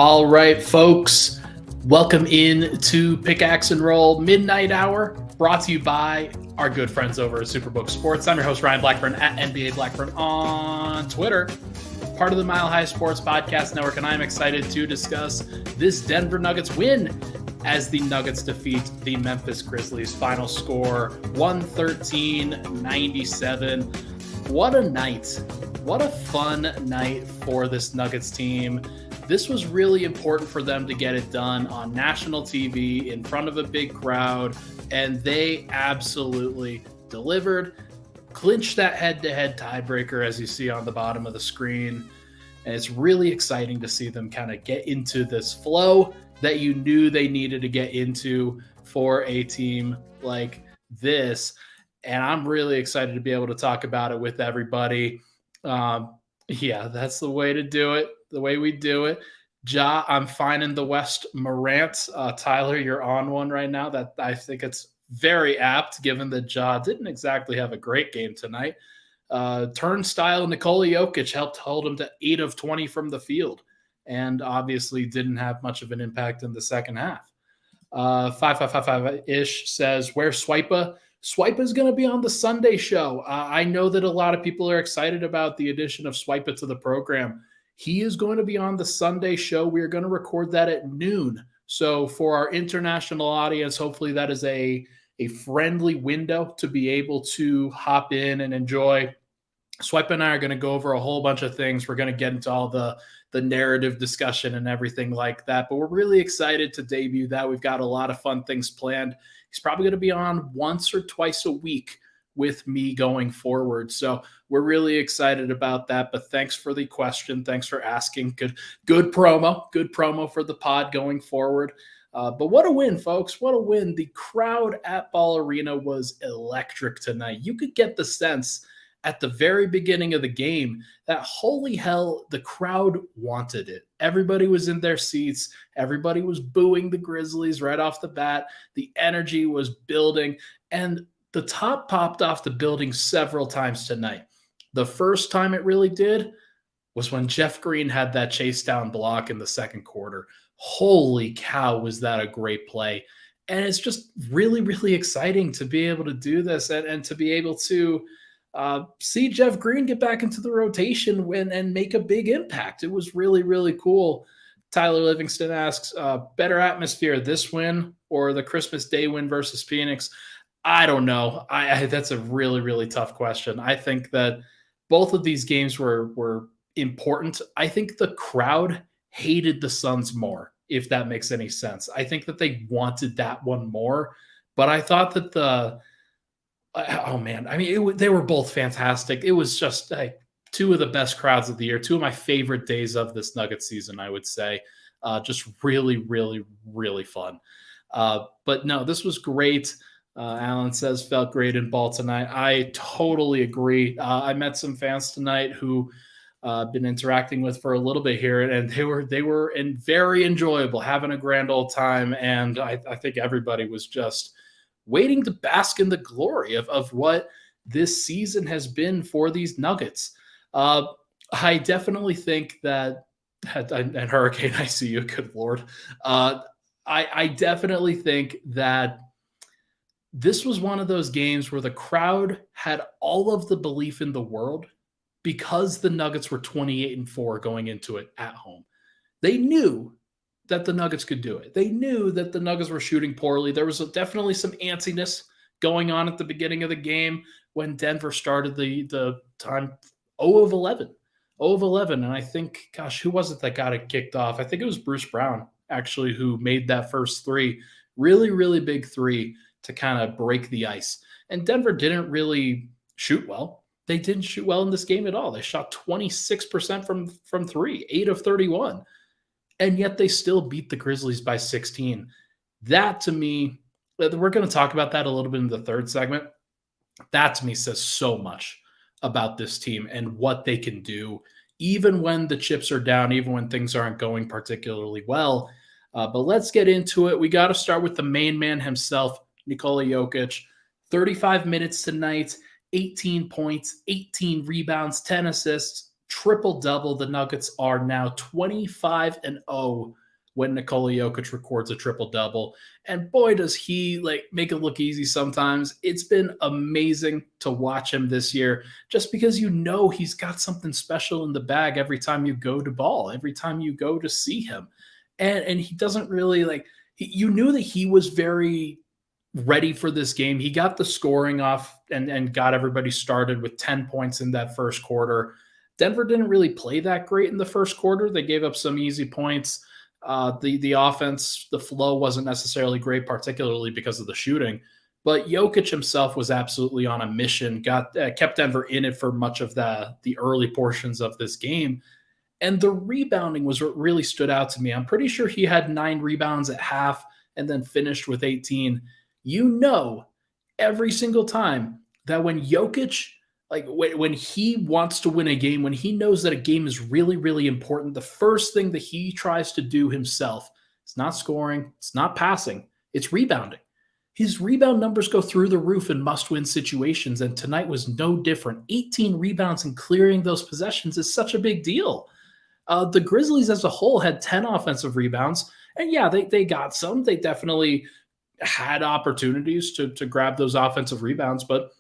All right, folks, welcome in to Pickaxe and Roll Midnight Hour, brought to you by our good friends over at Superbook Sports. I'm your host, Ryan Blackburn, at NBA Blackburn on Twitter, part of the Mile High Sports Podcast Network, and I'm excited to discuss this Denver Nuggets win as the Nuggets defeat the Memphis Grizzlies. Final score, 113-97. What a night. What a fun night for this Nuggets team. This was really important for them to get it done on national TV in front of a big crowd, and they absolutely delivered, clinched that head-to-head tiebreaker as you see on the bottom of the screen, and it's really exciting to see them kind of get into this flow that you knew they needed to get into for a team like this, and I'm really excited to be able to talk about it with everybody. Yeah, that's the way to do it. The way we do it. Ja, I'm finding the West Morant. Tyler, you're on one right now. That I think it's very apt, given that Ja didn't exactly have a great game tonight. Turnstile Nikola Jokic helped hold him to 8 of 20 from the field, and obviously didn't have much of an impact in the second half. 5555-ish says, where's Swipa? Swipa is going to be on the Sunday show. I know that a lot of people are excited about the addition of Swipa to the program. He is going to be on the Sunday show. We are going to record that at noon. So for our international audience, hopefully that is a friendly window to be able to hop in and enjoy. Swipe and I are going to go over a whole bunch of things. We're going to get into all the narrative discussion and everything like that. But we're really excited to debut that. We've got a lot of fun things planned. He's probably going to be on once or twice a week with me going forward. So we're really excited about that. But thanks for the question. Thanks for asking. Good promo for the pod going forward. But what a win, folks. What a win. The crowd at Ball Arena was electric tonight. You could get the sense at the very beginning of the game that, holy hell, the crowd wanted it. Everybody was in their seats. Everybody was booing the Grizzlies right off the bat. The energy was building, and the top popped off the building several times tonight. The first time it really did was when Jeff Green had that chase down block in the second quarter. Holy cow, was that a great play. And it's just really, really exciting to be able to do this and to be able to see Jeff Green get back into the rotation and make a big impact. It was really, really cool. Tyler Livingston asks, better atmosphere, this win or the Christmas Day win versus Phoenix? I don't know. That's a really, really tough question. I think that both of these games were important. I think the crowd hated the Suns more, if that makes any sense. I think that they wanted that one more, but I thought that they were both fantastic. It was just like two of the best crowds of the year, two of my favorite days of this Nuggets season, I would say. Just really, really, really fun. But no, this was great. Alan says, felt great in Ball tonight. I totally agree. I met some fans tonight who I've been interacting with for a little bit here, and they were very enjoyable, having a grand old time. And I think everybody was just waiting to bask in the glory of what this season has been for these Nuggets. I definitely think that, and Hurricane, I see you, good Lord. I definitely think that this was one of those games where the crowd had all of the belief in the world because the Nuggets were 28-4 going into it at home. They knew that the Nuggets could do it. They knew that the Nuggets were shooting poorly. There was definitely some antsiness going on at the beginning of the game when Denver started the time 0 of 11. 0 of 11. And I think, gosh, who was it that got it kicked off? I think it was Bruce Brown, actually, who made that first three. Really, really big three to kind of break the ice. And Denver didn't really shoot well. They didn't shoot well in this game at all. They shot 26% from three, 8 of 31. And yet they still beat the Grizzlies by 16. That, to me, we're going to talk about that a little bit in the third segment. That, to me, says so much about this team and what they can do, even when the chips are down, even when things aren't going particularly well. But let's get into it. We got to start with the main man himself, Nikola Jokic. 35 minutes tonight, 18 points, 18 rebounds, 10 assists, triple-double. The Nuggets are now 25-0 when Nikola Jokic records a triple-double. And boy, does he like make it look easy sometimes. It's been amazing to watch him this year just because you know he's got something special in the bag every time you go to ball, every time you go to see him. And he doesn't really like you knew that he was very ready for this game. He got the scoring off and got everybody started with 10 points in that first quarter. Denver didn't really play that great in the first quarter. They gave up some easy points. The offense, the flow wasn't necessarily great, particularly because of the shooting. But Jokic himself was absolutely on a mission. Kept Denver in it for much of the early portions of this game. And the rebounding was what really stood out to me. I'm pretty sure he had 9 rebounds at half and then finished with 18. You know, every single time that when Jokic, like when he wants to win a game, when he knows that a game is really, really important, the first thing that he tries to do himself is not scoring, it's not passing, it's rebounding. His rebound numbers go through the roof in must-win situations, and tonight was no different. 18 rebounds and clearing those possessions is such a big deal. The Grizzlies as a whole had 10 offensive rebounds, and yeah, they got some. They definitely had opportunities to grab those offensive rebounds, but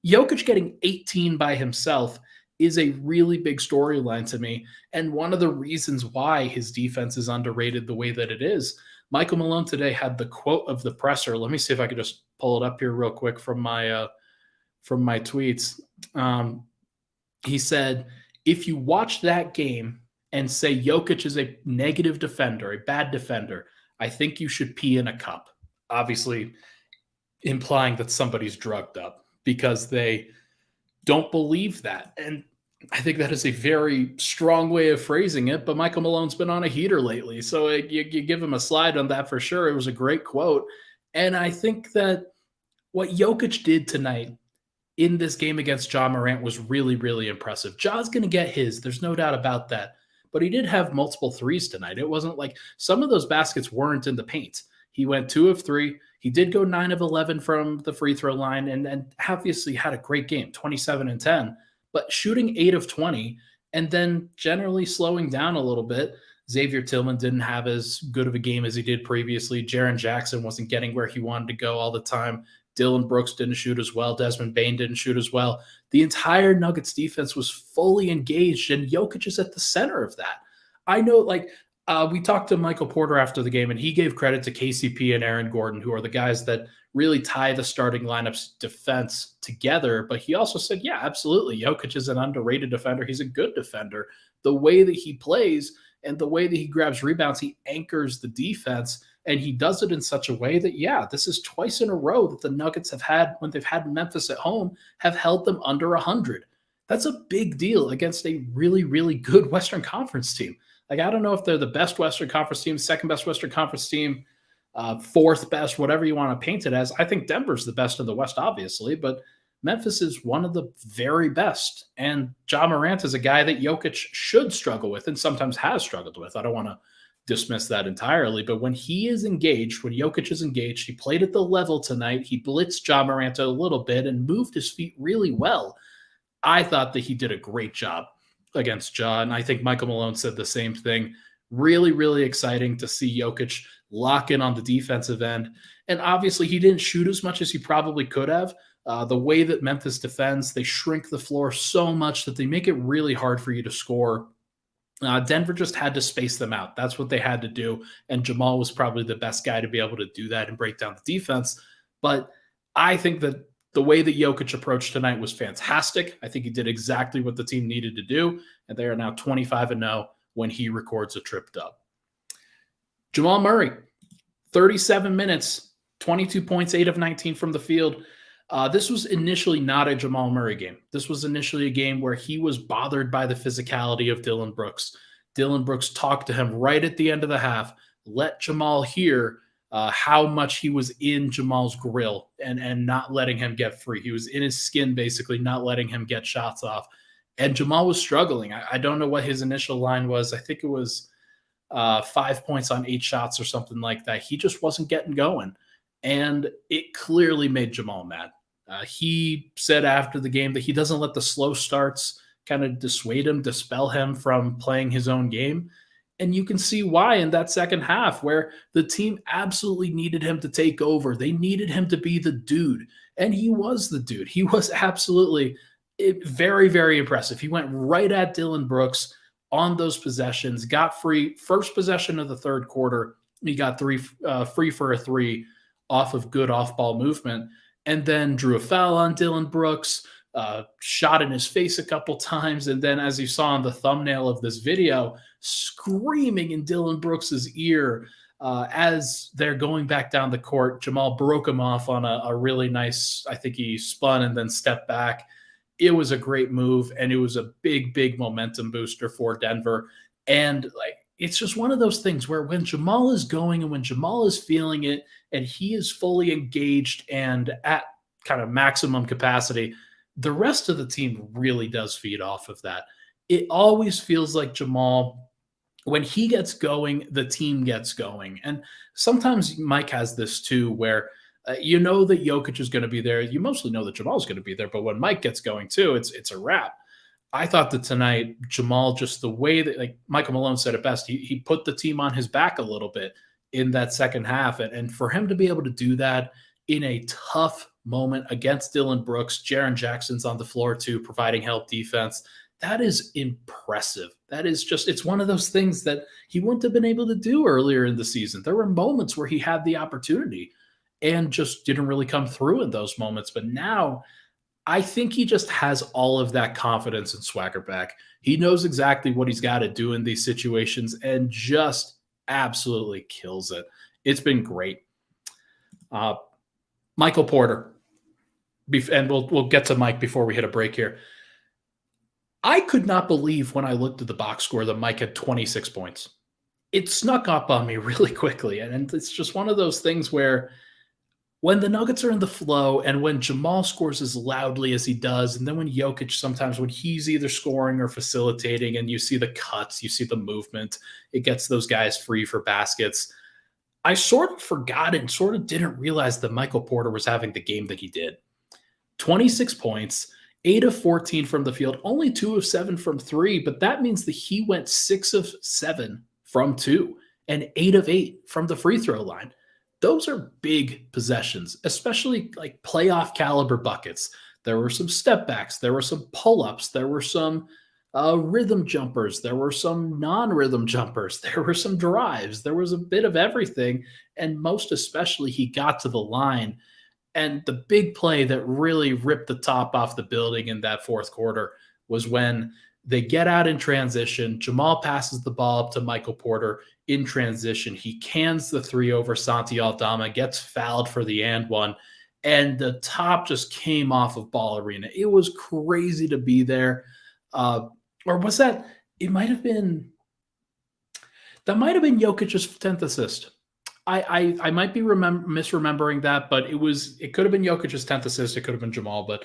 Jokic getting 18 by himself is a really big storyline to me, and one of the reasons why his defense is underrated the way that it is. Michael Malone today had the quote of the presser. Let me see if I could just pull it up here real quick from my tweets. He said, "If you watch that game and say Jokic is a negative defender, a bad defender, I think you should pee in a cup." Obviously, implying that somebody's drugged up because they don't believe that. And I think that is a very strong way of phrasing it, but Michael Malone's been on a heater lately. So you give him a slide on that for sure. It was a great quote. And I think that what Jokic did tonight in this game against Ja Morant was really, really impressive. Ja's going to get his. There's no doubt about that. But he did have multiple threes tonight. It wasn't like some of those baskets weren't in the paint. He went 2 of 3. He did go 9 of 11 from the free throw line and obviously had a great game, 27 and 10, but shooting 8 of 20 and then generally slowing down a little bit. Xavier Tillman didn't have as good of a game as he did previously. Jaren Jackson wasn't getting where he wanted to go all the time. Dylan Brooks didn't shoot as well. Desmond Bane didn't shoot as well. The entire Nuggets defense was fully engaged, and Jokic is at the center of that. I know, we talked to Michael Porter after the game, and he gave credit to KCP and Aaron Gordon, who are the guys that really tie the starting lineup's defense together. But he also said, yeah, absolutely. Jokic is an underrated defender. He's a good defender. The way that he plays and the way that he grabs rebounds, he anchors the defense, and he does it in such a way that, yeah, this is twice in a row that the Nuggets have had, when they've had Memphis at home, have held them under 100. That's a big deal against a really, really good Western Conference team. Like, I don't know if they're the best Western Conference team, second best Western Conference team, fourth best, whatever you want to paint it as. I think Denver's the best in the West, obviously, but Memphis is one of the very best. And Ja Morant is a guy that Jokic should struggle with and sometimes has struggled with. I don't want to dismiss that entirely, but when he is engaged, when Jokic is engaged, he played at the level tonight. He blitzed Ja Morant a little bit and moved his feet really well. I thought that he did a great job against Ja, and I think Michael Malone said the same thing. Really, really exciting to see Jokic lock in on the defensive end. And obviously, he didn't shoot as much as he probably could have. The way that Memphis defends, they shrink the floor so much that they make it really hard for you to score. Denver just had to space them out. That's what they had to do. And Jamal was probably the best guy to be able to do that and break down the defense. But I think that the way that Jokic approached tonight was fantastic. I think he did exactly what the team needed to do. And they are now 25-0 when he records a trip dub. Jamal Murray, 37 minutes, 22 points, 8 of 19 from the field. This was initially not a Jamal Murray game. This was initially a game where he was bothered by the physicality of Dylan Brooks. Dylan Brooks talked to him right at the end of the half, let Jamal hear how much he was in Jamal's grill and not letting him get free. He was in his skin, basically, not letting him get shots off. And Jamal was struggling. I don't know what his initial line was. I think it was 5 points on 8 shots or something like that. He just wasn't getting going. And it clearly made Jamal mad. He said after the game that he doesn't let the slow starts kind of dissuade him, dispel him from playing his own game. And you can see why in that second half, where the team absolutely needed him to take over. They needed him to be the dude. And he was the dude. He was absolutely very, very impressive. He went right at Dillon Brooks on those possessions, got free. First possession of the third quarter, he got free for a three off of good off ball movement, and then drew a foul on Dillon Brooks, shot in his face a couple times. And then, as you saw in the thumbnail of this video, screaming in Dillon Brooks's ear as they're going back down the court. Jamal broke him off on a really nice, I think he spun and then stepped back. It was a great move, and it was a big, big momentum booster for Denver. And like, it's just one of those things where when Jamal is going and when Jamal is feeling it and he is fully engaged and at kind of maximum capacity, the rest of the team really does feed off of that. It always feels like Jamal, when he gets going, the team gets going. And sometimes Mike has this too, where you know that Jokic is going to be there. You mostly know that Jamal is going to be there. But when Mike gets going too, it's a wrap. I thought that tonight, Jamal, just the way that, like Michael Malone said it best, he put the team on his back a little bit in that second half. And for him to be able to do that in a tough moment against Dillon Brooks, Jaren Jackson's on the floor too, providing help defense. That is impressive. That is just, it's one of those things that he wouldn't have been able to do earlier in the season. There were moments where he had the opportunity and just didn't really come through in those moments. But now I think he just has all of that confidence and swagger back. He knows exactly what he's got to do in these situations and just absolutely kills it. It's been great. Michael Porter, and we'll get to Mike before we hit a break here. I could not believe when I looked at the box score that Mike had 26 points. It snuck up on me really quickly, and it's just one of those things where when the Nuggets are in the flow and when Jamal scores as loudly as he does, and then when Jokic sometimes when he's either scoring or facilitating and you see the cuts, you see the movement, it gets those guys free for baskets. I sort of forgot and sort of didn't realize that Michael Porter was having the game that he did. 26 points, 8 of 14 from the field, only 2 of 7 from 3, but that means that he went 6 of 7 from 2 and 8 of 8 from the free throw line. Those are big possessions, especially like playoff caliber buckets. There were some step backs. There were some pull-ups. There were some rhythm jumpers. There were some non-rhythm jumpers. There were some drives. There was a bit of everything. And most especially, he got to the line. And the big play that really ripped the top off the building in that fourth quarter was when they get out in transition. Jamal passes the ball up to Michael Porter in transition. He cans the three over Santi Aldama, gets fouled for the and one, and the top just came off of Ball Arena. It was crazy to be there. Or was that? It might have been. That might have been Jokic's 10th assist. I might be misremembering that, but it could have been Jokic's 10th assist. It could have been Jamal, but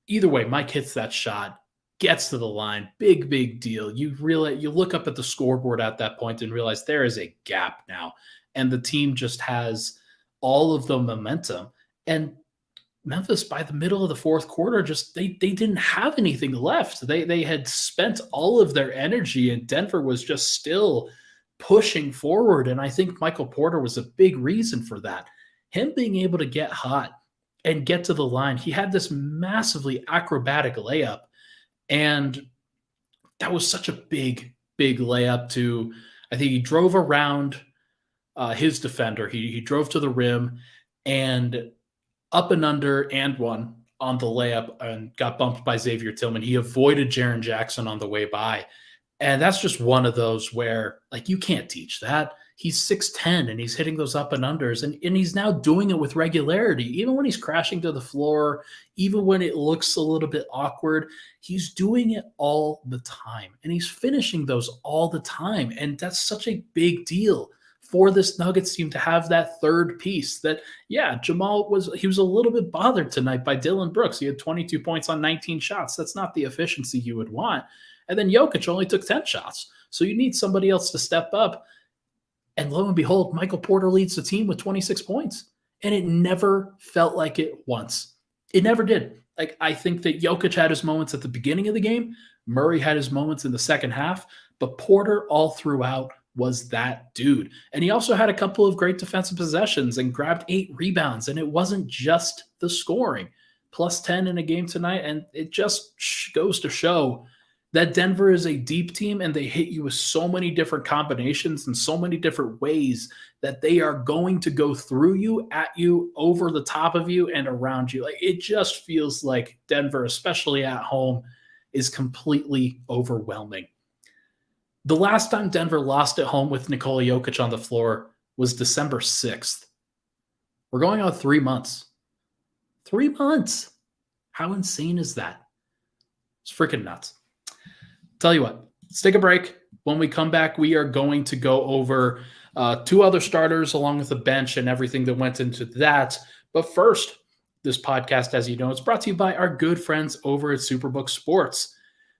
either way, Mike hits that shot, gets to the line, big deal. You look up at the scoreboard at that point and realize there is a gap now, and the team just has all of the momentum. And Memphis, by the middle of the fourth quarter, just they didn't have anything left. They had spent all of their energy, and Denver was just still pushing forward. And I think Michael Porter was a big reason for that. Him being able to get hot and get to the line. He had this massively acrobatic layup, and that was such a big layup to, I think he drove around his defender. He drove to the rim and up and under and one on the layup and got bumped by Xavier Tillman. He avoided Jaren Jackson on the way by. And that's just one of those where, like, you can't teach that. He's 6'10", and he's hitting those up and unders, and he's now doing it with regularity. Even when he's crashing to the floor, even when it looks a little bit awkward, he's doing it all the time, and he's finishing those all the time. And that's such a big deal for this Nuggets team to have that third piece. That, yeah, Jamal was a little bit bothered tonight by Dillon Brooks. He had 22 points on 19 shots. That's not the efficiency you would want. And then Jokic only took 10 shots. So you need somebody else to step up. And lo and behold, Michael Porter leads the team with 26 points. And it never felt like it once. It never did. Like, I think that Jokic had his moments at the beginning of the game. Murray had his moments in the second half, but Porter all throughout was that dude. And he also had a couple of great defensive possessions and grabbed 8 rebounds. And it wasn't just the scoring, plus 10 in a game tonight. And it just goes to show that Denver is a deep team and they hit you with so many different combinations and so many different ways that they are going to go through you, at you, over the top of you, and around you. Like, it just feels like Denver, especially at home, is completely overwhelming. The last time Denver lost at home with Nikola Jokic on the floor was December 6th. We're going on 3 months. 3 months. How insane is that? It's freaking nuts. Tell you what, let's take a break. When we come back, we are going to go over 2 other starters along with the bench and everything that went into that. But first, this podcast, as you know, is brought to you by our good friends over at Superbook Sports.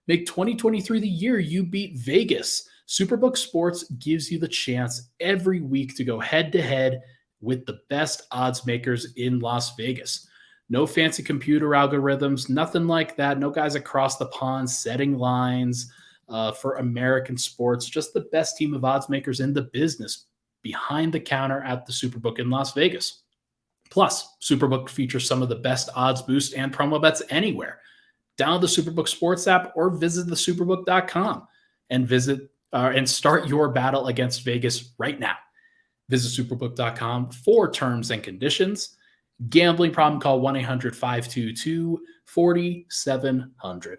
Make 2023 the year you beat Vegas. Superbook Sports gives you the chance every week to go head-to-head with the best odds makers in Las Vegas. No fancy computer algorithms, nothing like that. No guys across the pond setting lines for American sports. Just the best team of odds makers in the business behind the counter at the Superbook in Las Vegas. Plus, Superbook features some of the best odds boosts and promo bets anywhere. Download the Superbook Sports app or visit thesuperbook.com and start your battle against Vegas right now. Visit superbook.com for terms and conditions. Gambling problem, call 1-800-522-4700.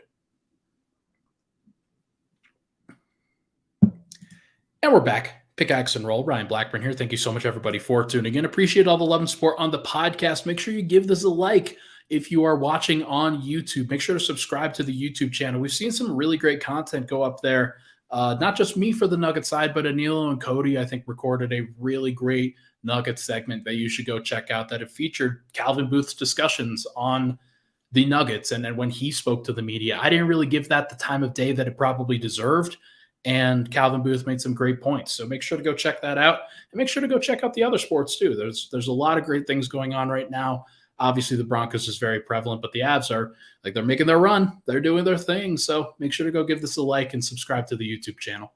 And we're back. Pickaxe and roll. Ryan Blackburn here. Thank you so much, everybody, for tuning in. Appreciate all the love and support on the podcast. Make sure you give this a like if you are watching on YouTube. Make sure to subscribe to the YouTube channel. We've seen some really great content go up there. Not just me for the Nugget side, but Anilo and Cody, I think, recorded a really great Nugget segment that you should go check out, that it featured Calvin Booth's discussions on the Nuggets. And then when he spoke to the media, I didn't really give that the time of day that it probably deserved. And Calvin Booth made some great points. So make sure to go check that out. And make sure to go check out the other sports too. There's a lot of great things going on right now. Obviously, the Broncos is very prevalent, but the Avs are like, they're making their run. They're doing their thing. So make sure to go give this a like and subscribe to the YouTube channel.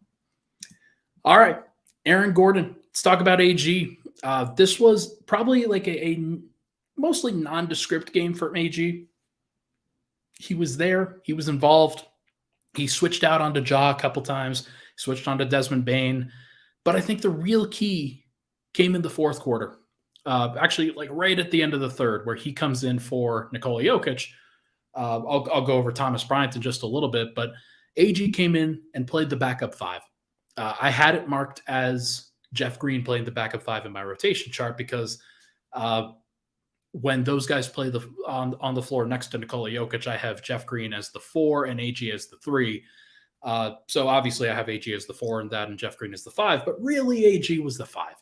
All right, Aaron Gordon. Let's talk about AG. This was probably like a mostly nondescript game for AG. He was there. He was involved. He switched out onto Ja a couple times, switched onto Desmond Bane. But I think the real key came in the fourth quarter. Actually, like right at the end of the third, where he comes in for Nikola Jokic. I'll go over Thomas Bryant in just a little bit, but AG came in and played the backup 5. I had it marked as Jeff Green playing the backup 5 in my rotation chart because when those guys play on the floor next to Nikola Jokic, I have Jeff Green as the 4 and AG as the 3. So obviously I have AG as the 4 and Jeff Green as the 5, but really AG was the 5.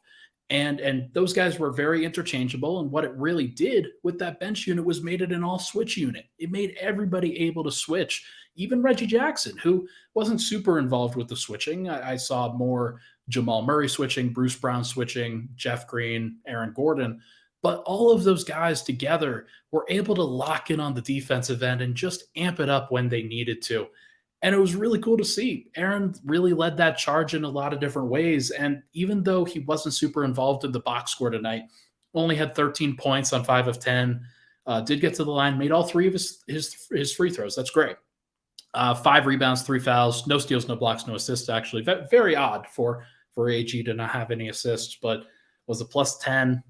And those guys were very interchangeable. And what it really did with that bench unit was made it an all-switch unit. It made everybody able to switch, even Reggie Jackson, who wasn't super involved with the switching. I saw more Jamal Murray switching, Bruce Brown switching, Jeff Green, Aaron Gordon. But all of those guys together were able to lock in on the defensive end and just amp it up when they needed to. And it was really cool to see. Aaron really led that charge in a lot of different ways. And even though he wasn't super involved in the box score tonight, only had 13 points on 5 of 10, did get to the line, made all 3 of his free throws. That's great. 5 rebounds, 3 fouls, no steals, no blocks, no assists, actually. Very odd for AG to not have any assists, but was a plus 10.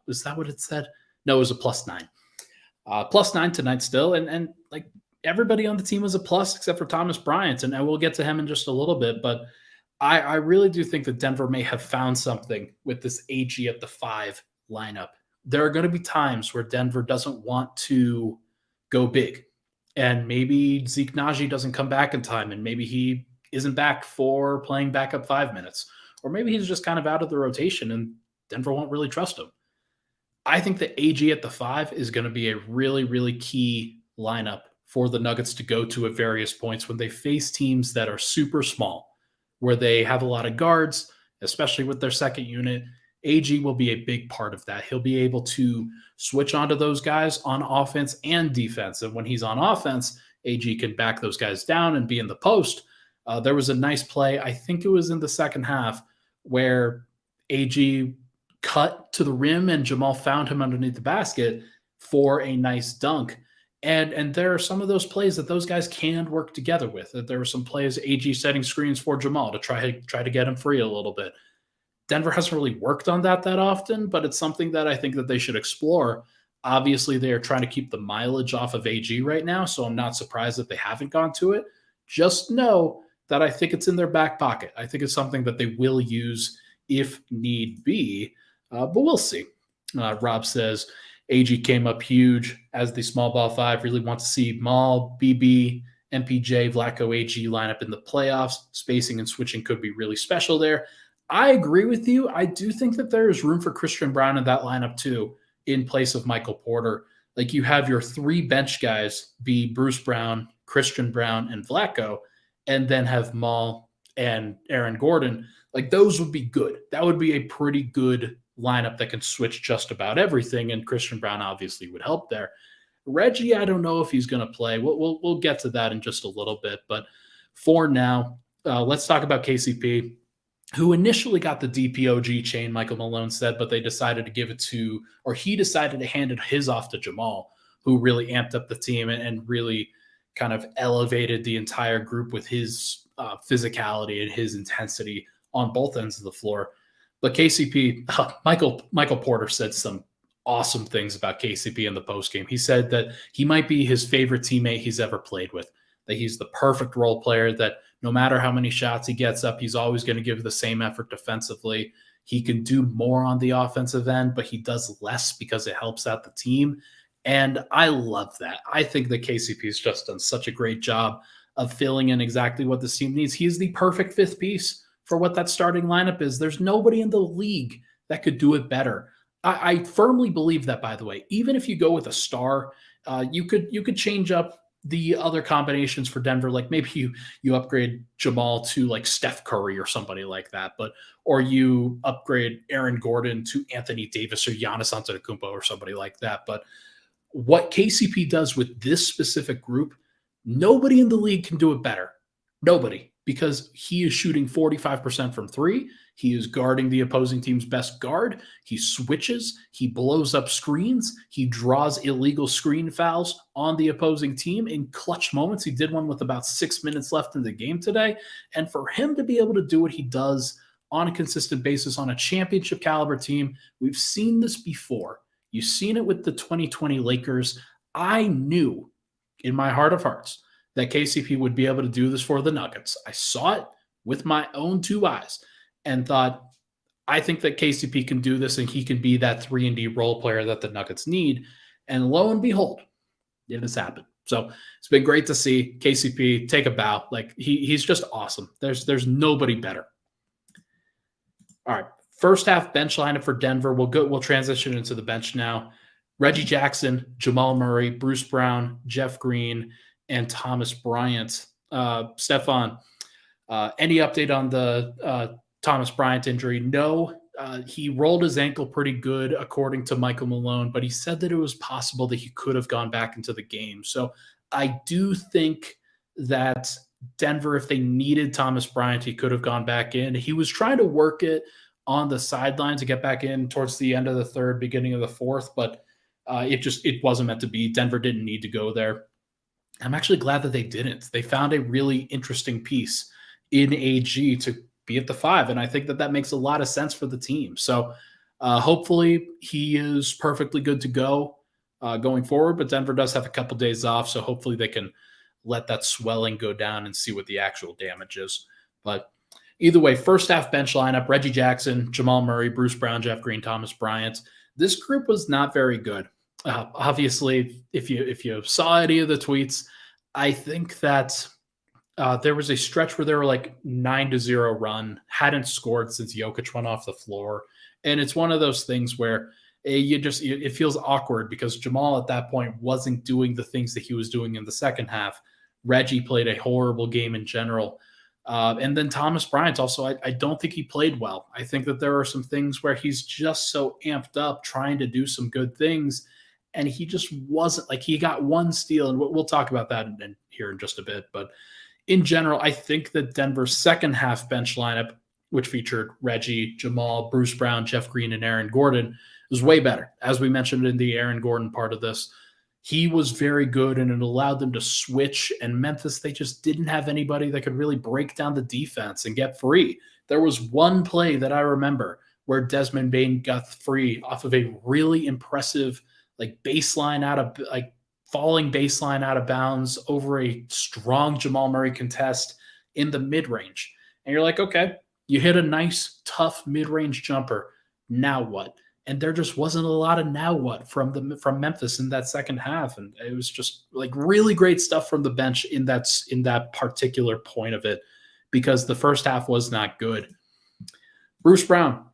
Is that what it said? No, it was a plus 9. Plus 9 tonight still. And like, everybody on the team was a plus except for Thomas Bryant, and we'll get to him in just a little bit. But I really do think that Denver may have found something with this AG at the 5 lineup. There are going to be times where Denver doesn't want to go big, and maybe Zeke Naji doesn't come back in time, and maybe he isn't back for playing backup 5 minutes, or maybe he's just kind of out of the rotation, and Denver won't really trust him. I think that AG at the 5 is going to be a really, really key lineup for the Nuggets to go to at various points when they face teams that are super small, where they have a lot of guards, especially with their second unit, AG will be a big part of that. He'll be able to switch onto those guys on offense and defense. And when he's on offense, AG can back those guys down and be in the post. There was a nice play, I think it was in the second half, where AG cut to the rim and Jamal found him underneath the basket for a nice dunk. And there are some of those plays that those guys can work together with. That there were some plays, AG setting screens for Jamal to try to get him free a little bit. Denver hasn't really worked on that often, but it's something that I think that they should explore. Obviously, they are trying to keep the mileage off of AG right now, so I'm not surprised that they haven't gone to it. Just know that I think it's in their back pocket. I think it's something that they will use if need be, but we'll see. Rob says, AG came up huge as the small ball five. Really want to see Maul, BB, MPJ, Vlatko, AG line up in the playoffs. Spacing and switching could be really special there. I agree with you. I do think that there is room for Christian Braun in that lineup too, in place of Michael Porter. Like you have your three bench guys be Bruce Brown, Christian Braun, and Vlatko, and then have Maul and Aaron Gordon. Like those would be good. That would be a pretty good lineup that can switch just about everything, and Christian Braun obviously would help there. Reggie, I don't know if he's going to play. We'll get to that in just a little bit, but for now, let's talk about KCP, who initially got the DPOG chain, Michael Malone said, but they decided to give it to, or he decided to hand his off to Jamal, who really amped up the team and really kind of elevated the entire group with his physicality and his intensity on both ends of the floor. But KCP, Michael Porter said some awesome things about KCP in the postgame. He said that he might be his favorite teammate he's ever played with, that he's the perfect role player, that no matter how many shots he gets up, he's always going to give the same effort defensively. He can do more on the offensive end, but he does less because it helps out the team. And I love that. I think that KCP has just done such a great job of filling in exactly what this team needs. He's the perfect fifth piece for what that starting lineup is. There's nobody in the league that could do it better. I firmly believe that, by the way. Even if you go with a star, you could change up the other combinations for Denver. Like maybe you upgrade Jamal to like Steph Curry or somebody like that, or you upgrade Aaron Gordon to Anthony Davis or Giannis Antetokounmpo or somebody like that. But what KCP does with this specific group, nobody in the league can do it better. Nobody. Because he is shooting 45% from three. He is guarding the opposing team's best guard. He switches. He blows up screens. He draws illegal screen fouls on the opposing team in clutch moments. He did one with about 6 minutes left in the game today. And for him to be able to do what he does on a consistent basis on a championship caliber team, we've seen this before. You've seen it with the 2020 Lakers. I knew in my heart of hearts that KCP would be able to do this for the Nuggets. I saw it with my own two eyes and thought, I think that KCP can do this and he can be that 3-and-D role player that the Nuggets need. And lo and behold, it has happened. So it's been great to see KCP take a bow. Like he's just awesome. There's nobody better. All right. First half bench lineup for Denver. We'll transition into the bench now. Reggie Jackson, Jamal Murray, Bruce Brown, Jeff Green, and Thomas Bryant. Stefan, any update on the Thomas Bryant injury? No, he rolled his ankle pretty good, according to Michael Malone, but he said that it was possible that he could have gone back into the game. So I do think that Denver, if they needed Thomas Bryant, he could have gone back in. He was trying to work it on the sideline to get back in towards the end of the third, beginning of the fourth, but it wasn't meant to be. Denver didn't need to go there. I'm actually glad that they didn't. They found a really interesting piece in AG to be at the 5, and I think that makes a lot of sense for the team. So hopefully he is perfectly good to go going forward, but Denver does have a couple days off, so hopefully they can let that swelling go down and see what the actual damage is. But either way, first half bench lineup, Reggie Jackson, Jamal Murray, Bruce Brown, Jeff Green, Thomas Bryant. This group was not very good. Obviously, if you saw any of the tweets, I think that there was a stretch where they were like 9-0 run, hadn't scored since Jokic went off the floor. And it's one of those things where it feels awkward because Jamal at that point wasn't doing the things that he was doing in the second half. Reggie played a horrible game in general. And then Thomas Bryant also, I don't think he played well. I think that there are some things where he's just so amped up trying to do some good things, and he just wasn't like he got one steal, and we'll talk about that here in just a bit. But in general, I think that Denver's second half bench lineup, which featured Reggie, Jamal, Bruce Brown, Jeff Green, and Aaron Gordon, was way better. As we mentioned in the Aaron Gordon part of this, he was very good and it allowed them to switch. And Memphis, they just didn't have anybody that could really break down the defense and get free. There was one play that I remember where Desmond Bane got free off of a really impressive falling baseline out of bounds over a strong Jamal Murray contest in the mid-range. And you're like, okay, you hit a nice, tough mid-range jumper. Now what? And there just wasn't a lot of now what from Memphis in that second half. And it was just like really great stuff from the bench in that particular point of it, because the first half was not good. Bruce Brown,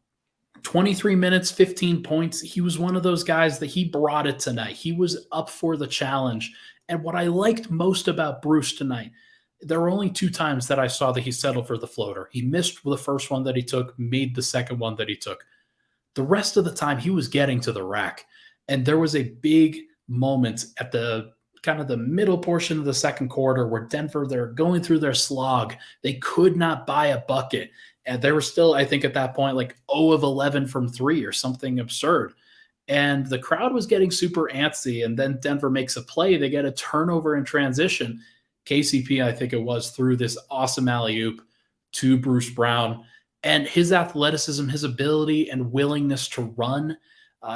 23 minutes, 15 points. He was one of those guys that he brought it tonight. He was up for the challenge. And what I liked most about Bruce tonight, there were only 2 times that I saw that he settled for the floater. He missed the first one that he took, made the second one that he took. The rest of the time, he was getting to the rack. And there was a big moment at the kind of the middle portion of the second quarter where Denver, they're going through their slog. They could not buy a bucket. And they were still, I think at that point, like 0 of 11 from 3 or something absurd. And the crowd was getting super antsy. And then Denver makes a play. They get a turnover in transition. KCP, I think it was, threw this awesome alley-oop to Bruce Brown. And his athleticism, his ability and willingness to run,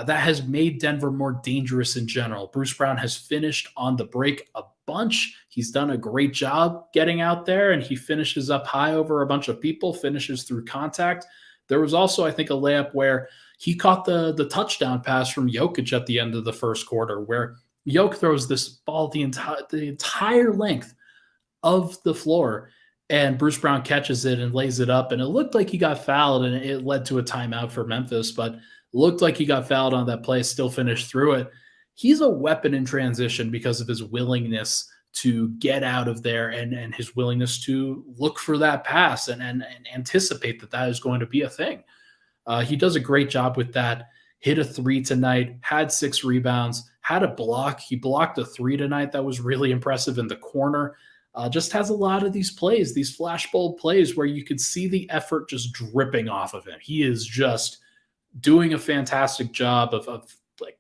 that has made Denver more dangerous in general. Bruce Brown has finished on the break a bunch. He's done a great job getting out there, and he finishes up high over a bunch of people, finishes through contact. There was also, I think, a layup where he caught the touchdown pass from Jokic at the end of the first quarter, where Jokic throws this ball the entire length of the floor, and Bruce Brown catches it and lays it up, and it looked like he got fouled, and it led to a timeout for Memphis, but looked like he got fouled on that play, still finished through it. He's a weapon in transition because of his willingness to get out of there and his willingness to look for that pass and anticipate that is going to be a thing. He does a great job with that. Hit a 3 tonight, had 6 rebounds, had a block. He blocked a 3 tonight that was really impressive in the corner. Just has a lot of these plays, these flashbulb plays where you could see the effort just dripping off of him. He is just doing a fantastic job of like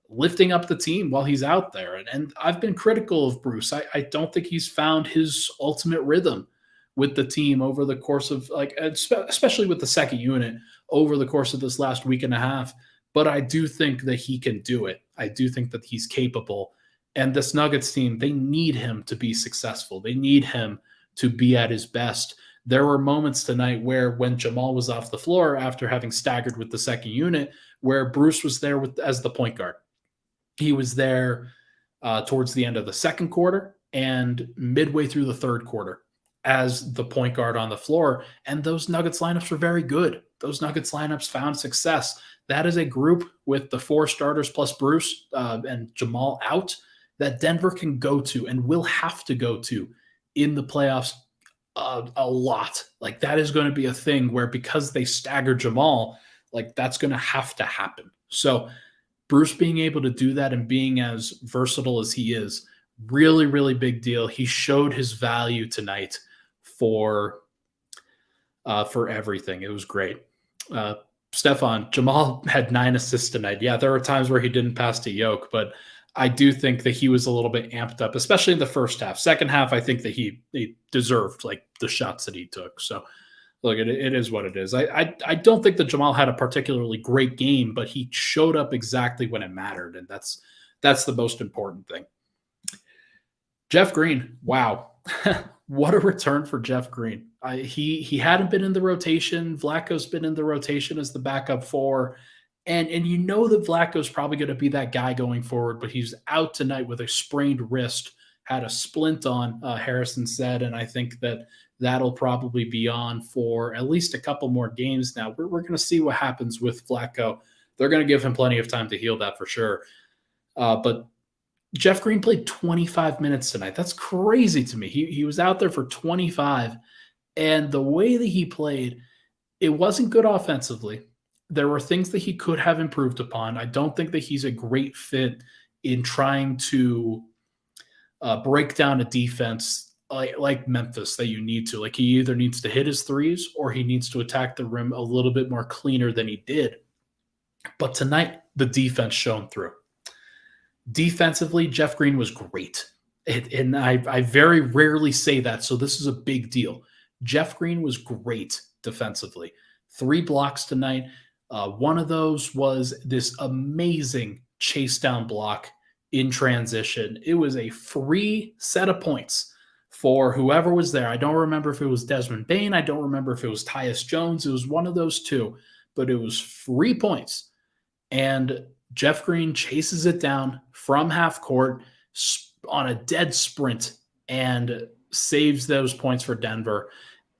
lifting up the team while he's out there. And I've been critical of Bruce. I don't think he's found his ultimate rhythm with the team over the course of especially with the second unit over the course of this last week and a half. But I do think that he can do it. I do think that he's capable. And this Nuggets team, they need him to be successful. They need him to be at his best. There were moments tonight where when Jamal was off the floor after having staggered with the second unit, where Bruce was there as the point guard. He was there towards the end of the second quarter and midway through the third quarter as the point guard on the floor. And those Nuggets lineups were very good. Those Nuggets lineups found success. That is a group with the 4 starters plus Bruce and Jamal out that Denver can go to and will have to go to in the playoffs a lot. Like that is going to be a thing where because they stagger Jamal, like that's going to have to happen. So Bruce being able to do that and being as versatile as he is, really, really big deal. He showed his value tonight for everything. It was great. Stefan, Jamal had 9 assists tonight. Yeah, there were times where he didn't pass to Yoke, but I do think that he was a little bit amped up, especially in the first half. Second half, I think that he deserved like the shots that he took. So look, it is what it is. I don't think that Jamal had a particularly great game, but he showed up exactly when it mattered, and that's the most important thing. Jeff Green, wow. What a return for Jeff Green. He hadn't been in the rotation. Vlatko's been in the rotation as the backup 4. And you know that Vlatko's probably going to be that guy going forward, but he's out tonight with a sprained wrist, had a splint on, Harrison said, and I think that'll probably be on for at least a couple more games now. We're going to see what happens with Vlatko. They're going to give him plenty of time to heal that for sure. But Jeff Green played 25 minutes tonight. That's crazy to me. He was out there for 25, And the way that he played, it wasn't good offensively. There were things that he could have improved upon. I don't think that he's a great fit in trying to break down a defense like Memphis that you need to. Like he either needs to hit his threes or he needs to attack the rim a little bit more cleaner than he did. But tonight, the defense shone through. Defensively, Jeff Green was great. And I very rarely say that, so this is a big deal. Jeff Green was great defensively. 3 blocks tonight. One of those was this amazing chase down block in transition. It was a free set of points for whoever was there. I don't remember if it was Desmond Bane. I don't remember if it was Tyus Jones. It was one of those two, but it was free points. And Jeff Green chases it down from half court on a dead sprint and saves those points for Denver.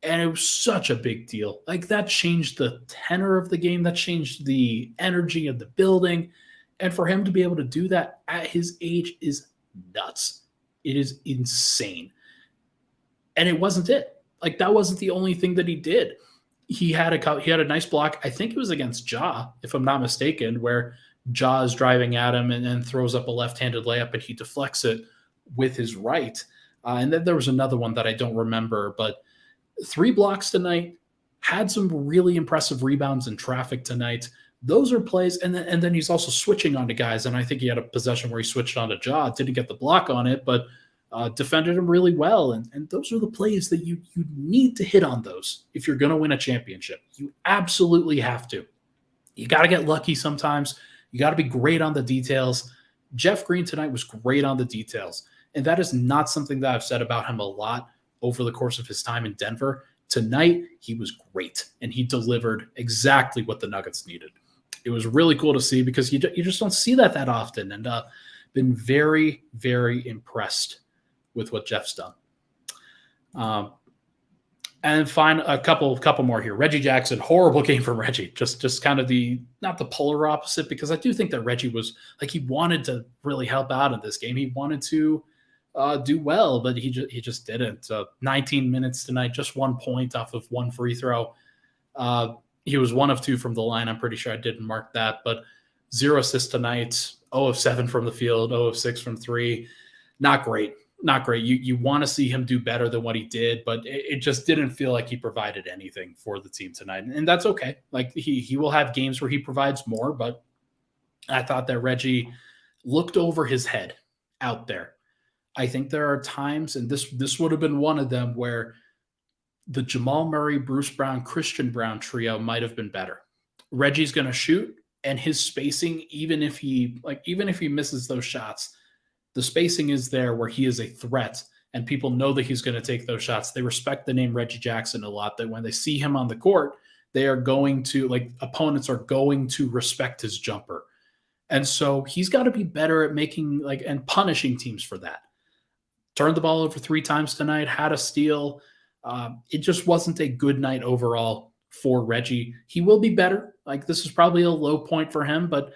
And it was such a big deal. Like that changed the tenor of the game. That changed the energy of the building. And for him to be able to do that at his age is nuts. It is insane. And it wasn't it. Like that wasn't the only thing that he did. He had a nice block. I think it was against Ja, if I'm not mistaken, where Ja is driving at him and then throws up a left-handed layup and he deflects it with his right. And then there was another one that I don't remember, but 3 blocks tonight, had some really impressive rebounds in traffic tonight. Those are plays, and then he's also switching onto guys, and I think he had a possession where he switched onto Ja, didn't get the block on it, but defended him really well, and those are the plays that you need to hit on those if you're going to win a championship. You absolutely have to. You got to get lucky sometimes. You got to be great on the details. Jeff Green tonight was great on the details, and that is not something that I've said about him a lot over the course of his time in Denver. Tonight, he was great, and he delivered exactly what the Nuggets needed. It was really cool to see because you just don't see that often, and been very, very impressed with what Jeff's done. And find a couple more here. Reggie Jackson, horrible game from Reggie. Just kind of not the polar opposite, because I do think that Reggie was like, he wanted to really help out in this game. He wanted to do well, but he just didn't. 19 minutes tonight, just 1 point off of 1 free throw. He was 1 of 2 from the line. I'm pretty sure I didn't mark that, but 0 assists tonight, 0 of 7 from the field, 0 of 6 from 3. Not great. Not great. You want to see him do better than what he did, but it just didn't feel like he provided anything for the team tonight. And that's okay. Like he will have games where he provides more, but I thought that Reggie looked over his head out there. I think there are times, and this would have been one of them, where the Jamal Murray, Bruce Brown, Christian Brown trio might have been better. Reggie's going to shoot, and his spacing, even if he misses those shots, the spacing is there where he is a threat, and people know that he's going to take those shots. They respect the name Reggie Jackson a lot, that when they see him on the court, they are going to, like, opponents are going to respect his jumper. And so he's got to be better at making, like, and punishing teams for that. Turned the ball over 3 times tonight, had a steal. It just wasn't a good night overall for Reggie. He will be better. Like, this is probably a low point for him, but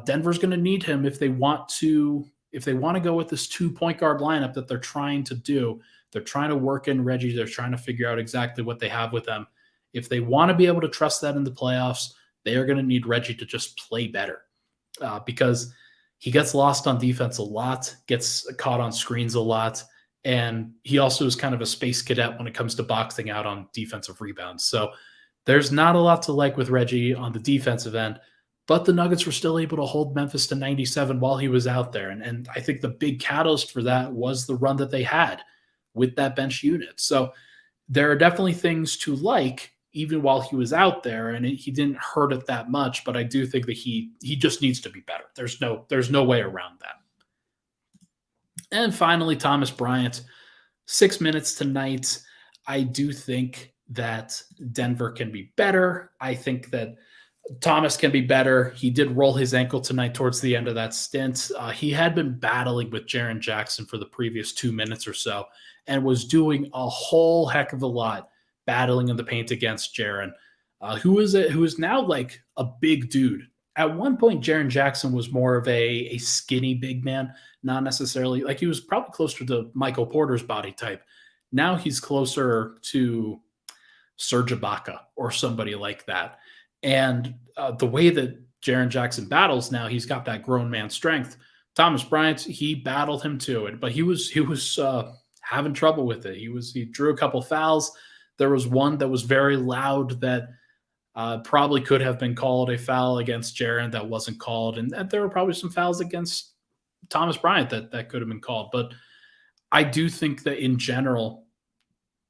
Denver's going to need him if they want to go with this 2 point guard lineup that they're trying to do. They're trying to work in Reggie. They're trying to figure out exactly what they have with them. If they want to be able to trust that in the playoffs, they are going to need Reggie to just play better because he gets lost on defense a lot, gets caught on screens a lot, and he also is kind of a space cadet when it comes to boxing out on defensive rebounds. So there's not a lot to like with Reggie on the defensive end, but the Nuggets were still able to hold Memphis to 97 while he was out there. And I think the big catalyst for that was the run that they had with that bench unit. So there are definitely things to like even while he was out there, and he didn't hurt it that much. But I do think that he just needs to be better. There's no way around that. And finally, Thomas Bryant, 6 minutes tonight. I do think that Denver can be better. I think that Thomas can be better. He did roll his ankle tonight towards the end of that stint. He had been battling with Jaren Jackson for the previous 2 minutes or so and was doing a whole heck of a lot battling in the paint against Jaren, who is now like a big dude. At one point, Jaren Jackson was more of a skinny big man, not necessarily, like, he was probably closer to Michael Porter's body type. Now he's closer to Serge Ibaka or somebody like that. And the way that Jaren Jackson battles now, he's got that grown man strength. Thomas Bryant, he battled him to it, but he was having trouble with it. He drew a couple fouls. There was one that was very loud that probably could have been called a foul against Jaren that wasn't called, and there were probably some fouls against Thomas Bryant that could have been called. But I do think that in general,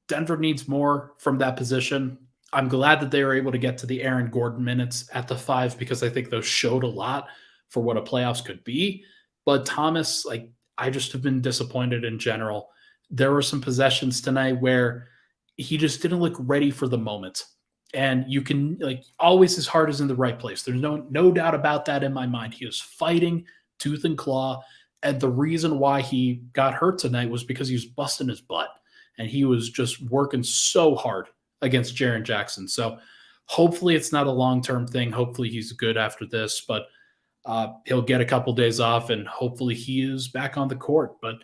Denver needs more from that position. I'm glad that they were able to get to the Aaron Gordon minutes at the 5 because I think those showed a lot for what a playoffs could be. But Thomas, like, I just have been disappointed in general. There were some possessions tonight where he just didn't look ready for the moment. And you can, like, always his heart is in the right place. There's no doubt about that in my mind. He was fighting tooth and claw. And the reason why he got hurt tonight was because he was busting his butt. And he was just working so hard against Jaren Jackson. So hopefully it's not a long-term thing. Hopefully he's good after this, but he'll get a couple days off and hopefully he is back on the court. But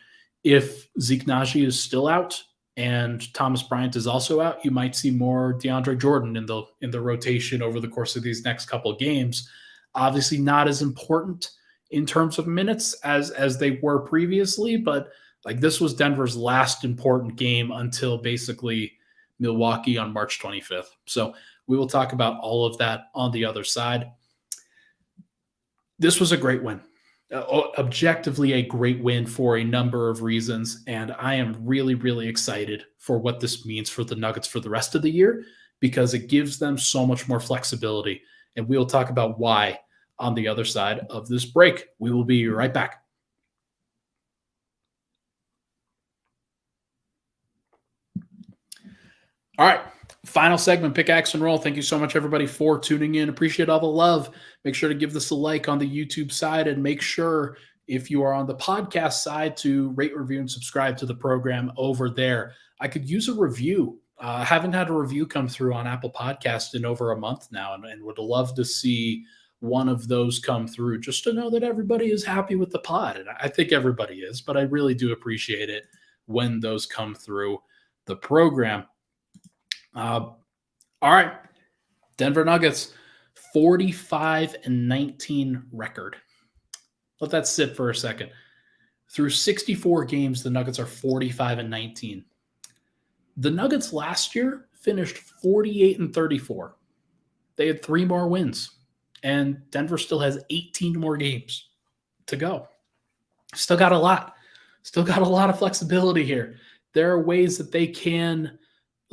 if Zeke Naji is still out and Thomas Bryant is also out, you might see more DeAndre Jordan in the rotation over the course of these next couple of games. Obviously not as important in terms of minutes as they were previously, but like this was Denver's last important game until basically Milwaukee on March 25th. So we will talk about all of that on the other side. This was a great win. Objectively a great win for a number of reasons, and I am really, really excited for what this means for the Nuggets for the rest of the year because it gives them so much more flexibility, and we'll talk about why on the other side of this break. We will be right back. All right, final segment, Pickaxe and Roll. Thank you so much, everybody, for tuning in. Appreciate all the love. Make sure to give this a like on the YouTube side, and make sure, if you are on the podcast side, to rate, review, and subscribe to the program over there. I could use a review. I haven't had a review come through on Apple Podcast in over a month now, and would love to see one of those come through just to know that everybody is happy with the pod. And I think everybody is, but I really do appreciate it when those come through the program. All right, Denver Nuggets, 45-19 record. Let that sit for a second. Through 64 games, the Nuggets are 45-19. The Nuggets last year finished 48-34. They had 3 more wins, and Denver still has 18 more games to go. Still got a lot of flexibility here. There are ways that they can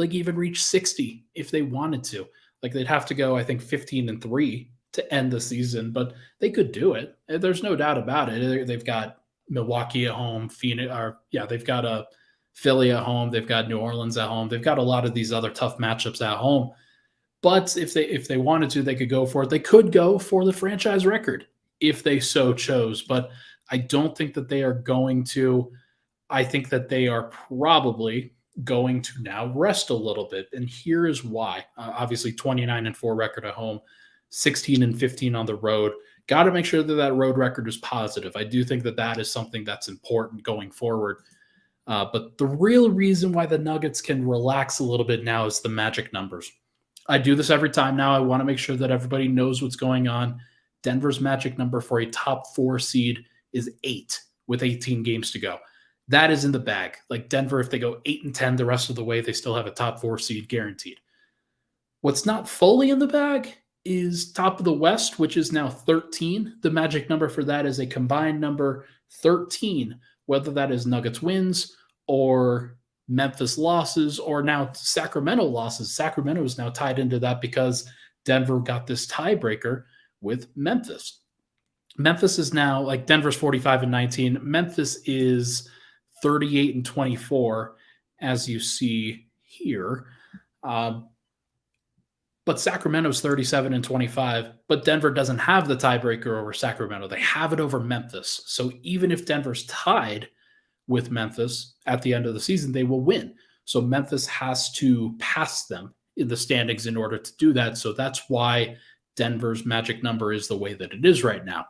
even reach 60 if they wanted to. Like they'd have to go, I think, 15-3 to end the season, but they could do it. There's no doubt about it. They've got Milwaukee at home, they've got a Philly at home, they've got New Orleans at home, they've got a lot of these other tough matchups at home. But if they wanted to, they could go for it. They could go for the franchise record if they so chose, but I don't think that they are going to. I think that they are probably going to now rest a little bit. And here is why. Obviously 29-4 record at home, 16-15 on the road. Got to make sure that road record is positive. I do think that is something that's important going forward. But the real reason why the Nuggets can relax a little bit now is the magic numbers. I do this every time now. I want to make sure that everybody knows what's going on. Denver's magic number for a top 4 seed is 8 with 18 games to go. That is in the bag. Like Denver, if they go 8-10 the rest of the way, they still have a top 4 seed guaranteed. What's not fully in the bag is top of the West, which is now 13. The magic number for that is a combined number 13, whether that is Nuggets wins or Memphis losses or now Sacramento losses. Sacramento is now tied into that because Denver got this tiebreaker with Memphis. Memphis is now, like, Denver's 45-19. Memphis is 38-24, as you see here. But Sacramento's 37-25, but Denver doesn't have the tiebreaker over Sacramento. They have it over Memphis. So even if Denver's tied with Memphis at the end of the season, they will win. So Memphis has to pass them in the standings in order to do that. So that's why Denver's magic number is the way that it is right now.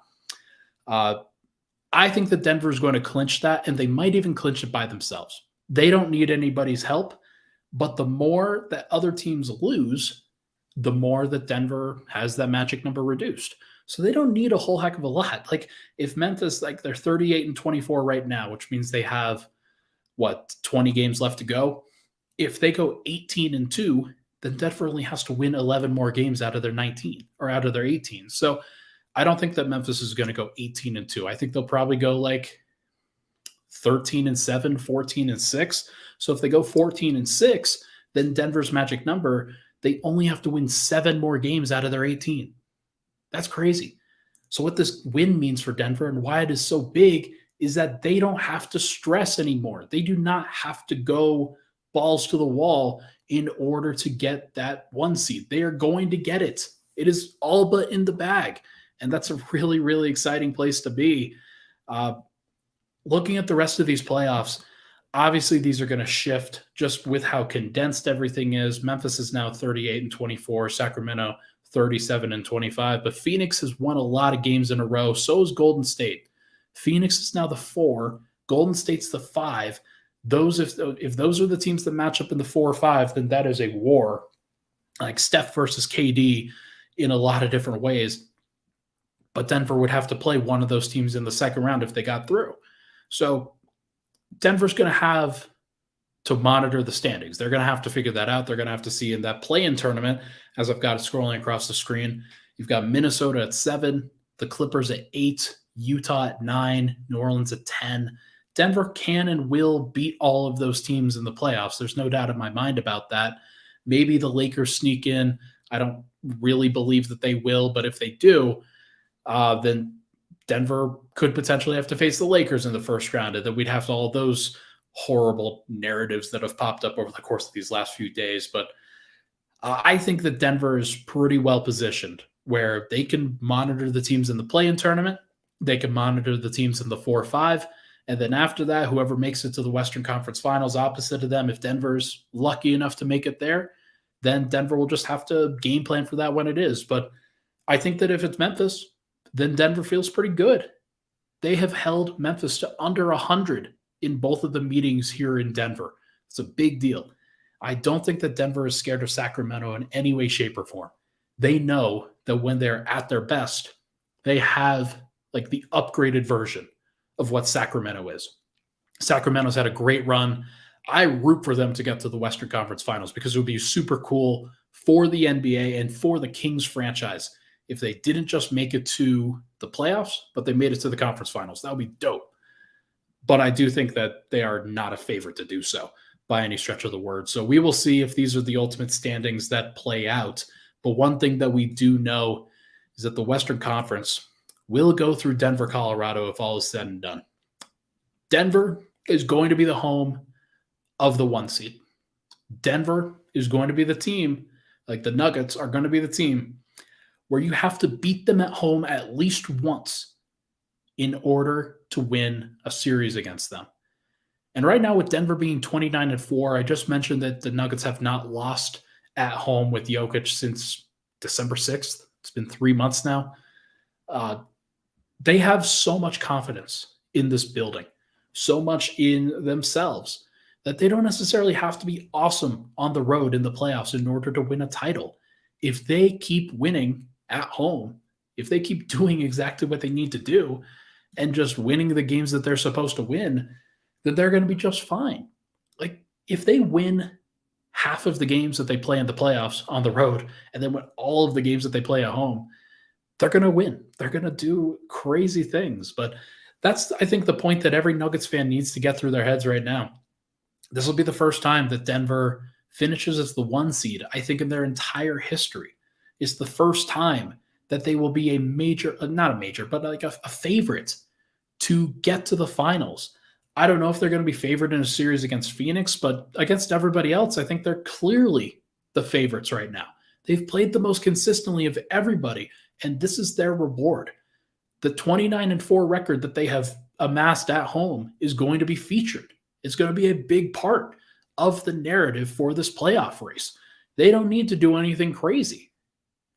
I think that Denver is going to clinch that, and they might even clinch it by themselves. They don't need anybody's help. But the more that other teams lose, the more that Denver has that magic number reduced. So they don't need a whole heck of a lot. Like if Memphis, like they're 38-24 right now, which means they have 20 games left to go. If they go 18-2, then Denver only has to win 11 more games out of their 19 or out of their 18. So I don't think that Memphis is going to go 18-2. I think they'll probably go like 13-7, 14-6. So if they go 14-6, then Denver's magic number, they only have to win 7 more games out of their 18. That's crazy. So what this win means for Denver and why it is so big is that they don't have to stress anymore. They do not have to go balls to the wall in order to get that 1 seed. They are going to get it. It is all but in the bag. And that's a really, really exciting place to be. Looking at the rest of these playoffs, obviously these are going to shift just with how condensed everything is. Memphis is now 38-24, Sacramento 37-25, but Phoenix has won a lot of games in a row. So is Golden State. Phoenix is now the 4, Golden State's the 5. If those are the teams that match up in the 4 or 5, then that is a war, like Steph versus KD in a lot of different ways. But Denver would have to play one of those teams in the second round if they got through. So Denver's going to have to monitor the standings. They're going to have to figure that out. They're going to have to see in that play-in tournament, as I've got it scrolling across the screen, you've got Minnesota at 7, the Clippers at 8, Utah at 9, New Orleans at 10. Denver can and will beat all of those teams in the playoffs. There's no doubt in my mind about that. Maybe the Lakers sneak in. I don't really believe that they will, but if they do, then Denver could potentially have to face the Lakers in the first round, and then we'd have all those horrible narratives that have popped up over the course of these last few days. But I think that Denver is pretty well positioned where they can monitor the teams in the play-in tournament. They can monitor the teams in the 4-5. And then after that, whoever makes it to the Western Conference Finals opposite of them, if Denver's lucky enough to make it there, then Denver will just have to game plan for that when it is. But I think that if it's Memphis, then Denver feels pretty good. They have held Memphis to under 100 in both of the meetings here in Denver. It's a big deal. I don't think that Denver is scared of Sacramento in any way, shape, or form. They know that when they're at their best, they have like the upgraded version of what Sacramento is. Sacramento's had a great run. I root for them to get to the Western Conference Finals because it would be super cool for the NBA and for the Kings franchise if they didn't just make it to the playoffs, but they made it to the conference finals. That would be dope. But I do think that they are not a favorite to do so by any stretch of the word. So we will see if these are the ultimate standings that play out. But one thing that we do know is that the Western Conference will go through Denver, Colorado, if all is said and done. Denver is going to be the home of the 1 seed. Denver is going to be the team, like the Nuggets are going to be the team where you have to beat them at home at least once in order to win a series against them. And right now with Denver being 29-4, I just mentioned that the Nuggets have not lost at home with Jokic since December 6th. It's been 3 months now. They have so much confidence in this building, so much in themselves that they don't necessarily have to be awesome on the road in the playoffs in order to win a title. If they keep winning at home, if they keep doing exactly what they need to do and just winning the games that they're supposed to win, then they're going to be just fine. Like if they win half of the games that they play in the playoffs on the road and then win all of the games that they play at home, they're going to win. They're going to do crazy things. But that's, I think, the point that every Nuggets fan needs to get through their heads right now. This will be the first time that Denver finishes as the 1 seed, I think, in their entire history. It's the first time that they will be a major, not a major, but like a favorite to get to the finals. I don't know if they're going to be favored in a series against Phoenix, but against everybody else, I think they're clearly the favorites right now. They've played the most consistently of everybody, and this is their reward. The 29-4 record that they have amassed at home is going to be featured. It's going to be a big part of the narrative for this playoff race. They don't need to do anything crazy.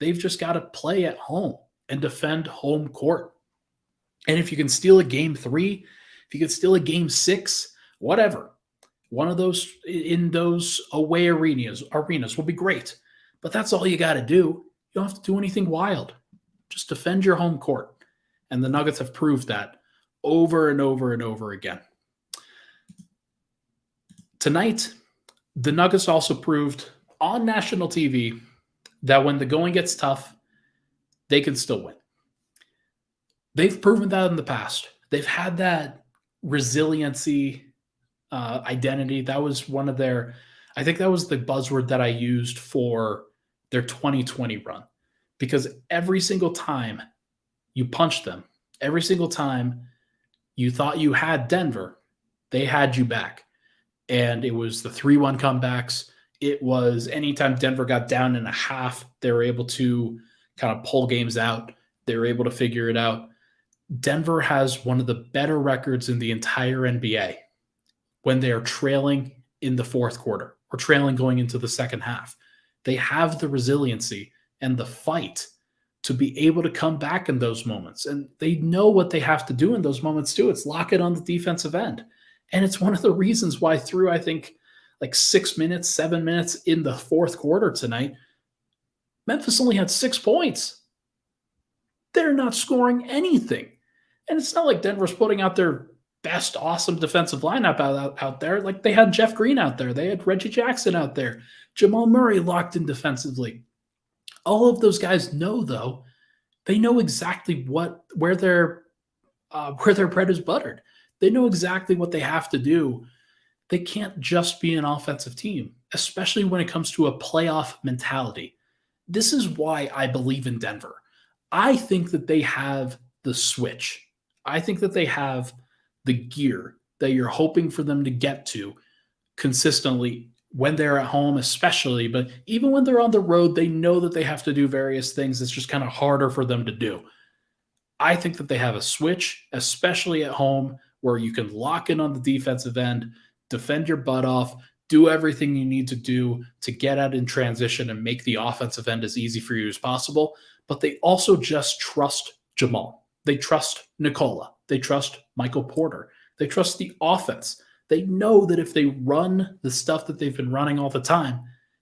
They've just got to play at home and defend home court. And if you can steal a game 3, if you can steal a game 6, whatever, one of those in those away arenas will be great. But that's all you got to do. You don't have to do anything wild. Just defend your home court. And the Nuggets have proved that over and over and over again. Tonight, the Nuggets also proved on national TV that when the going gets tough, they can still win. They've proven that in the past. They've had that resiliency identity. That was one of their, I think that was the buzzword that I used for their 2020 run. Because every single time you punched them, every single time you thought you had Denver, they had you back. And it was the 3-1 comebacks. It was anytime Denver got down in a half, they were able to kind of pull games out. They were able to figure it out. Denver has one of the better records in the entire NBA when they are trailing in the fourth quarter or trailing going into the second half. They have the resiliency and the fight to be able to come back in those moments. And they know what they have to do in those moments too. It's lock it on the defensive end. And it's one of the reasons why through, I think, like 7 minutes in the fourth quarter tonight, Memphis only had 6 points. They're not scoring anything. And it's not like Denver's putting out their best, awesome defensive lineup out there. Like they had Jeff Green out there. They had Reggie Jackson out there. Jamal Murray locked in defensively. All of those guys know, though, they know exactly where their bread is buttered. They know exactly what they have to do. They can't just be an offensive team, especially when it comes to a playoff mentality. This is why I believe in Denver. I think that they have the switch. I think that they have the gear that you're hoping for them to get to consistently when they're at home, especially. But even when they're on the road, they know that they have to do various things. It's just kind of harder for them to do. I think that they have a switch, especially at home, where you can lock in on the defensive end, defend your butt off, do everything you need to do to get out in transition and make the offensive end as easy for you as possible. But they also just trust Jamal. They trust Nikola. They trust Michael Porter. They trust the offense. They know that if they run the stuff that they've been running all the time,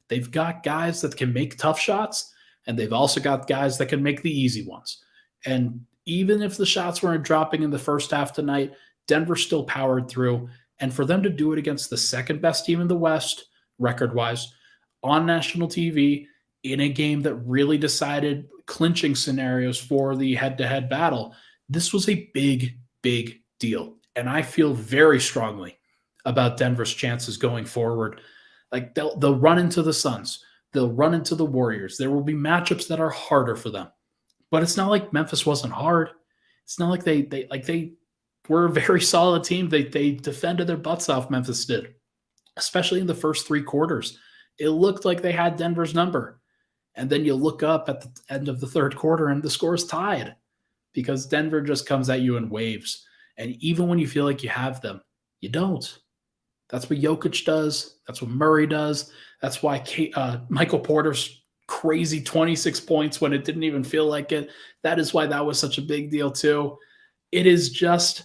they've got guys that can make tough shots, and they've also got guys that can make the easy ones. And even if the shots weren't dropping in the first half tonight, Denver still powered through. And for them to do it against the second best team in the West, record-wise, on national TV, in a game that really decided clinching scenarios for the head-to-head battle, this was a big, big deal. And I feel very strongly about Denver's chances going forward. Like they'll run into the Suns. They'll run into the Warriors. There will be matchups that are harder for them. But it's not like Memphis wasn't hard. It's not like they were a very solid team. They defended their butts off, Memphis did, especially in the first 3 quarters. It looked like they had Denver's number. And then you look up at the end of the third quarter and the score is tied because Denver just comes at you in waves. And even when you feel like you have them, you don't. That's what Jokic does. That's what Murray does. That's why Michael Porter's crazy 26 points when it didn't even feel like it. That is why that was such a big deal too. It is just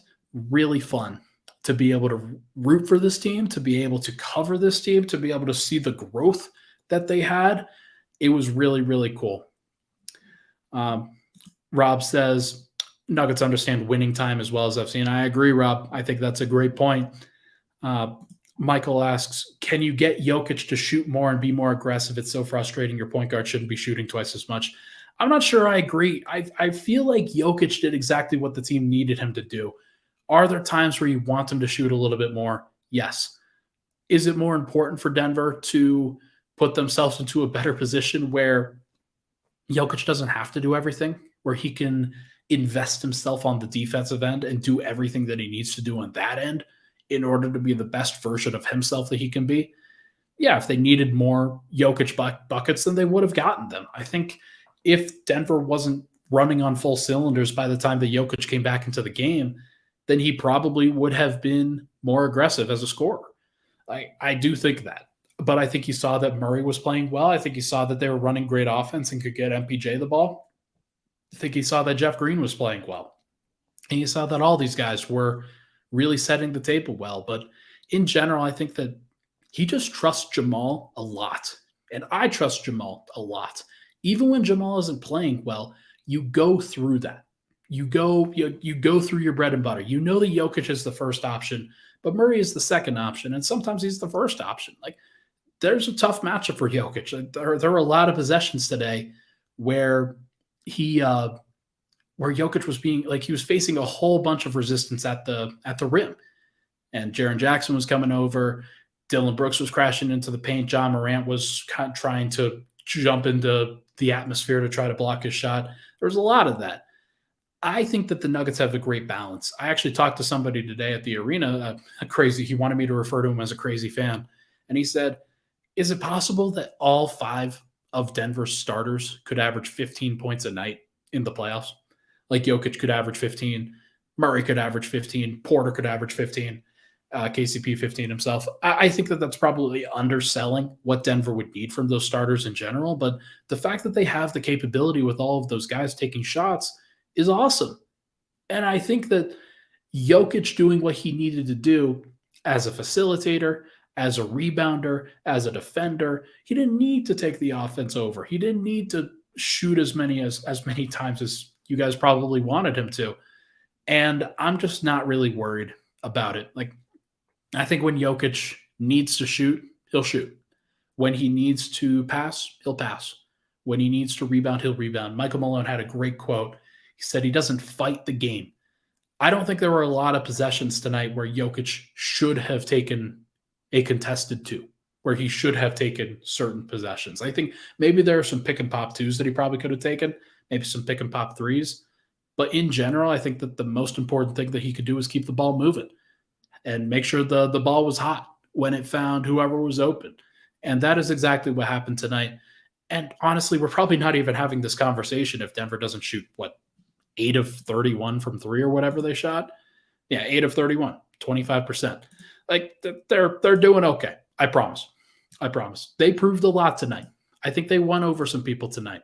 really fun to be able to root for this team, to be able to cover this team, to be able to see the growth that they had. It was really, really cool. Rob says, Nuggets understand winning time as well as I've seen. I agree, Rob. I think that's a great point. Michael asks, can you get Jokic to shoot more and be more aggressive? It's so frustrating. Your point guard shouldn't be shooting twice as much. I'm not sure I agree. I feel like Jokic did exactly what the team needed him to do. Are there times where you want him to shoot a little bit more? Yes. Is it more important for Denver to put themselves into a better position where Jokic doesn't have to do everything, where he can invest himself on the defensive end and do everything that he needs to do on that end in order to be the best version of himself that he can be? Yeah, if they needed more Jokic buckets, then they would have gotten them. I think if Denver wasn't running on full cylinders by the time that Jokic came back into the game, then he probably would have been more aggressive as a scorer. I do think that. But I think he saw that Murray was playing well. I think he saw that they were running great offense and could get MPJ the ball. I think he saw that Jeff Green was playing well. And he saw that all these guys were really setting the table well. But in general, I think that he just trusts Jamal a lot. And I trust Jamal a lot. Even when Jamal isn't playing well, you go through that. You go through your bread and butter. You know that Jokic is the first option, but Murray is the second option, and sometimes he's the first option. Like there's a tough matchup for Jokic. There were a lot of possessions today where where Jokic was being like he was facing a whole bunch of resistance at the rim, and Jaren Jackson was coming over. Dylan Brooks was crashing into the paint. John Morant was kind of trying to jump into the atmosphere to try to block his shot. There was a lot of that. I think that the Nuggets have a great balance. I actually talked to somebody today at the arena, he wanted me to refer to him as a crazy fan. And he said, is it possible that all 5 of Denver's starters could average 15 points a night in the playoffs? Like Jokic could average 15, Murray could average 15, Porter could average 15. KCP 15 himself. I think that that's probably underselling what Denver would need from those starters in general. But the fact that they have the capability with all of those guys taking shots is awesome. And I think that Jokic doing what he needed to do as a facilitator, as a rebounder, as a defender, he didn't need to take the offense over. He didn't need to shoot as many times as you guys probably wanted him to. And I'm just not really worried about it. Like, I think when Jokic needs to shoot, he'll shoot. When he needs to pass, he'll pass. When he needs to rebound, he'll rebound. Michael Malone had a great quote. He said he doesn't fight the game. I don't think there were a lot of possessions tonight where Jokic should have taken a contested 2, where he should have taken certain possessions. I think maybe there are some pick and pop 2s that he probably could have taken, maybe some pick and pop 3s. But in general, I think that the most important thing that he could do is keep the ball moving and make sure the ball was hot when it found whoever was open. And that is exactly what happened tonight. And honestly, we're probably not even having this conversation if Denver doesn't shoot, 8 of 31 from 3 or whatever they shot? Yeah, 8 of 31, 25%. Like, they're doing okay. I promise. They proved a lot tonight. I think they won over some people tonight.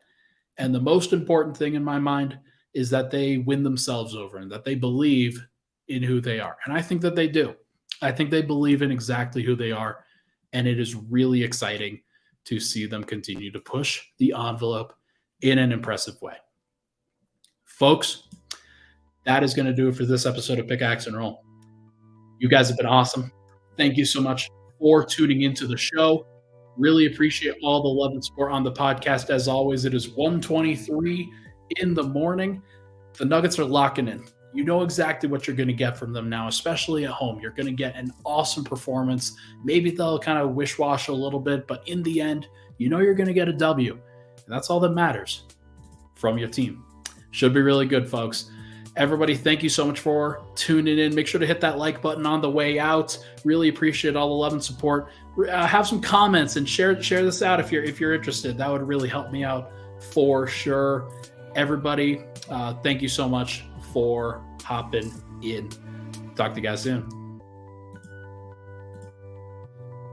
And the most important thing in my mind is that they win themselves over and that they believe in who they are. And I think that they do. I think they believe in exactly who they are. And it is really exciting to see them continue to push the envelope in an impressive way. Folks, that is going to do it for this episode of Pickaxe and Roll. You guys have been awesome. Thank you so much for tuning into the show. Really appreciate all the love and support on the podcast. As always, it is 1:23 in the morning. The Nuggets are locking in. You know exactly what you're going to get from them now, especially at home. You're going to get an awesome performance. Maybe they'll kind of wish-wash a little bit, but in the end, you know you're going to get a W. And that's all that matters from your team. Should be really good, folks. Everybody, thank you so much for tuning in. Make sure to hit that like button on the way out. Really appreciate all the love and support. Have some comments and share this out if you're interested. That would really help me out for sure. Everybody, thank you so much for hopping in. Talk to you guys soon.